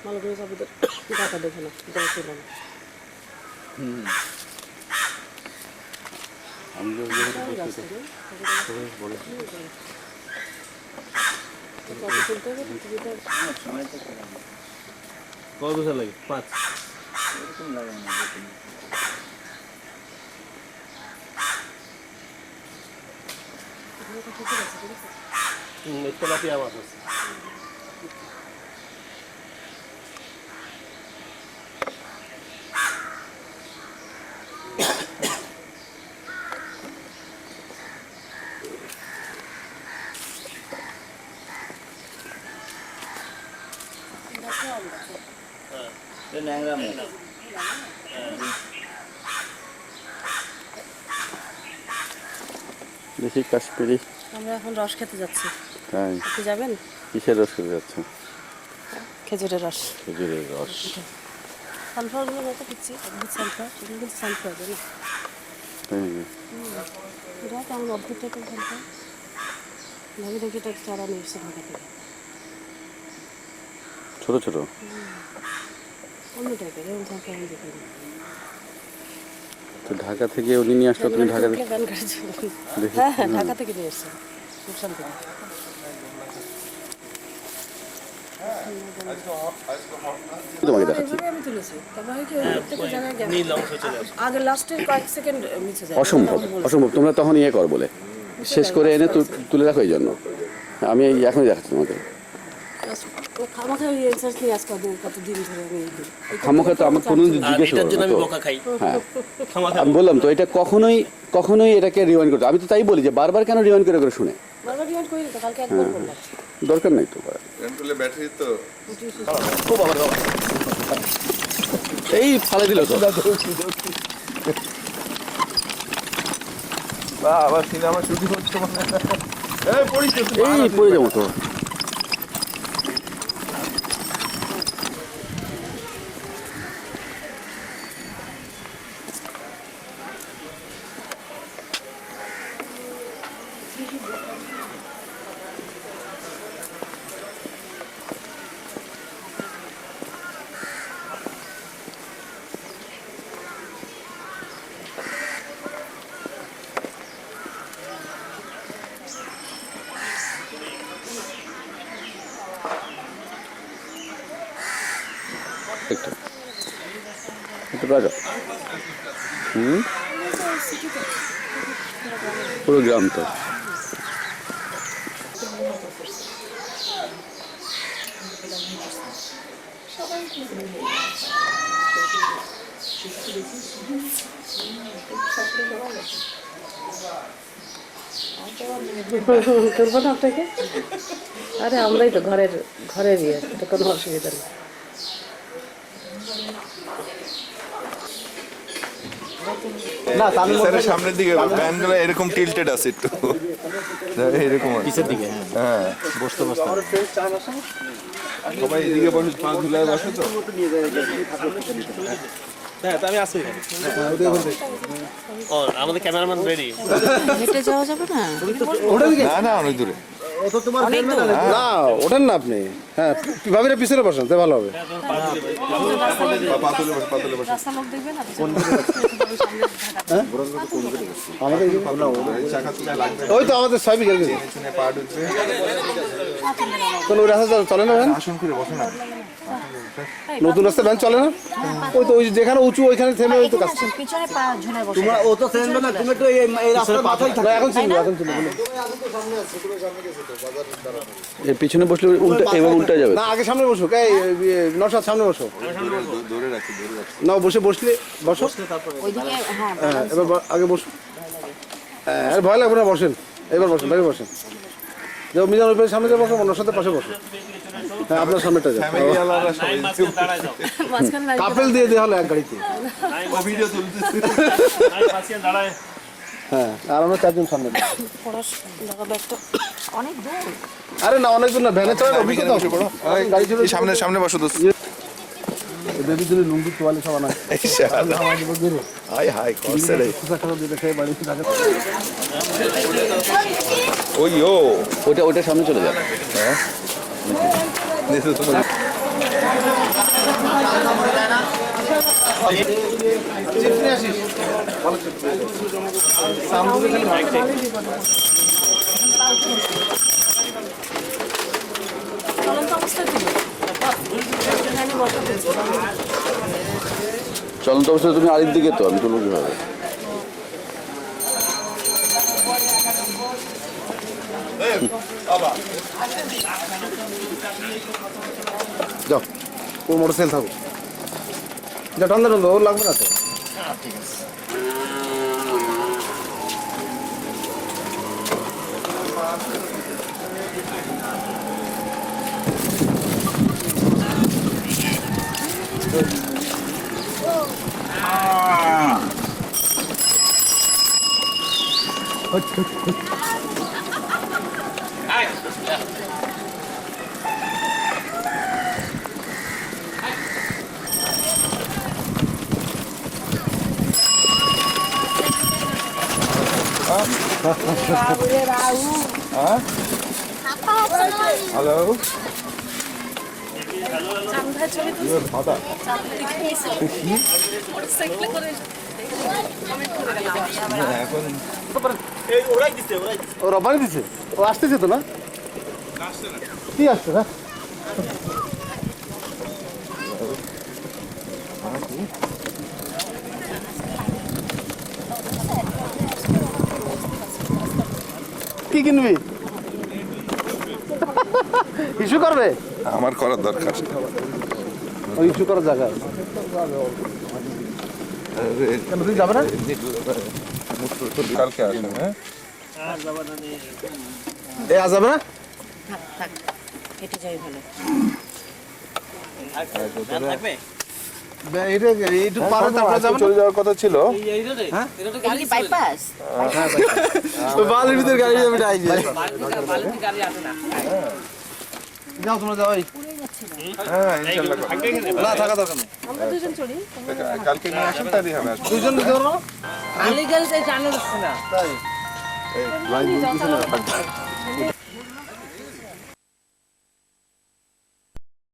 ভালো করে চাবিদের টাকা দেখে না, দশ ছিল না। কত বছর লাগে? 5 লাগে না। তেলাপিয়া মাছ আছে। দেখি কাশ্মীরি। আমরা এখন রস খেতে যাচ্ছি। তাই? আপনি যাবেন? কিসের রস খেতে যাচ্ছে? খেজুরের রস। খেজুরের রস। সানফ্লাওয়ারগুলো কত দিচ্ছি? সানফ্লাওয়ার, সেগুলো কিন্তু সানফ্লাওয়ার জানি। এটা কেমন অদ্ভুত টাইপের সানফ্লাওয়ার। ভাবি দেখি এটা চারা নিয়ে এসছে ঢাকা থেকে। ছোট ছোট অন্য টাইপের, এরকম সানফ্লাওয়ার আমি দেখিনি। তো ঢাকা থেকে উনি নিয়ে আসলো, তুমি ঢাকা থেকে? হ্যাঁ হ্যাঁ, ঢাকা থেকে নিয়ে এসছে, গুলশান থেকে। তোমাকে দেখাচ্ছি। আমি তুলেছি, তারপর হয় কি ওই প্রত্যেকটা জায়গায় আগে লাস্টের কয়েক সেকেন্ড মিছে যায়। অসম্ভব অসম্ভব, তোমরা তখন ইয়ে কর বলে শেষ করে এনে তুলে রাখো। এই জন্য আমি এখনই দেখাচ্ছি তোমাকে। খামাখা ওই এনসার্স নিয়ে আজকে কতদিন ধরে আমি খামাখা তো আমার কোনো জিজ্ঞেস করো না তো। হ্যাঁ আমি বললাম তো, এটা কখনোই কখনোই এটাকে রিওয়াইন্ড করতে, আমি তো তাই বলি যে বারবার কেন রিওয়াইন্ড করে করে শুনে, বারবার রিওয়াইন্ড করি তো, কালকে একবার করলাম। দরকার নাই তো। ব্যাটারি তো খুব আবার এই ফালে দিল তো। আবার সিনেমা শুটিং হচ্ছে মানে এই পড়ে যাবো তো। একটু রাজা পুরো গ্রাম তো। তুলবো না আপনাকে? আরে আমরাই তো ঘরের ইয়ে, এটা কোনো অসুবিধা নেই। না স্যারের সামনের দিকে ব্যান্ডগুলো এরকম টিল্টেড আছে একটু এরকম পিছের দিকে। হ্যাঁ বসতে বসতে সবাই এদিকে বসে, পা ঝুলায় বসে তো। হ্যাঁ, আমি আসি। ও আমাদের ক্যামেরাম্যান রেডি। হেঁটে যাওয়া যাবে না? না না অনেক দূরে। না ওঠেন না আপনি। হ্যাঁ ভাবিরা পিছনে বসেন, তো ভালো হবে। পাতুলে বসে, পাতুলে বসে। রাস্তা লোক দেখবে না? ওই তো আমাদের 6 বিঘা পিছনে পা ঢুকবে। কোনো রাস্তা চলে না ভ্যান? আসন করে বসে না। নতুন রাস্তা ভ্যান চলে না? ওই তো ওই যেখানে উঁচু ওইখানে থেমে ওই তো কাজ। পিছনে পা ঝুলায় বসে। তোমরা ও তো চেনবে না, তুমি তো এই রাস্তার মাথায় না এখন চিনবো, এখন চিনবো। এর পিছনে বসলে উল্টা, এবার উল্টা যাবে না। আগে সামনে বসো, এই নশাদ সামনে বসো। ধরে রাখি, ধরে রাখি। না বসলে বসো। ওইদিকে হ্যাঁ, হ্যাঁ এবার আগে বসো। হ্যাঁ আর ভয় লাগবে না, বসেন। এবার বসেন, বাইরে বসেন। যে মিজান ওই সামনে যে বসো, নশাদের পাশে বসো। হ্যাঁ আপনার সামনেটা যাও। ফ্যামিলিওয়ালারা সবাই মাঝখানে লাগবে। কাপেল দিয়ে দেওয়া হলো এক গাড়িতে। ভিডিও তুলতেছে। হ্যাঁ আর আমরা 4 জন সামনে। পড়াশোনা ব্যাগটা অনেক দূর। আরে না অনেক দূর না, ভ্যানে চলে অভিজ্ঞতা বসে পড়ো। গাড়ি চলে সামনে সামনে বসো দোস্ত। বেবি দিলে লুঙ্গি তোয়ালে সব আনা। হাই হাই করছে রে। ওই ও ওটা সামনে চলে যাবে। হ্যাঁ চিপস নিয়ে আসিস ভালো চলন্ত অবস্থায় তুমি আরেক দিকে তো আমি তুলব কিভাবে যাও ও মোটর সাইকেল থাকো যা ঠান্ডা ঠান্ডা ওর লাগবে না তো হ্যালো ও রবারি দিছে ও আসতেছে তো না কি আসছে না কি কিনবি ইস্যু করবে আমার করার দরকার ওই ইস্যু করার জায়গা কেন তুই যাবে না কালকে আসেন হ্যাঁ এ আজ যাবে না কেটে যাই ভালো এটা একটু পারে তারপরে যাবে চলে যাওয়ার কথা ছিল বাইপাস বালির ভিতরে গাড়ি যাবে টাই যাও তোমরা যাও হ্যাঁ ইনশাআল্লাহ না থাকা দরকার নেই আমরা দুজন চলি কালকে নিয়ে আসেন তাহলেই হবে দুজন দিতে পারবো আলিগঞ্জ জানো না তাই লাইন বলতেছে না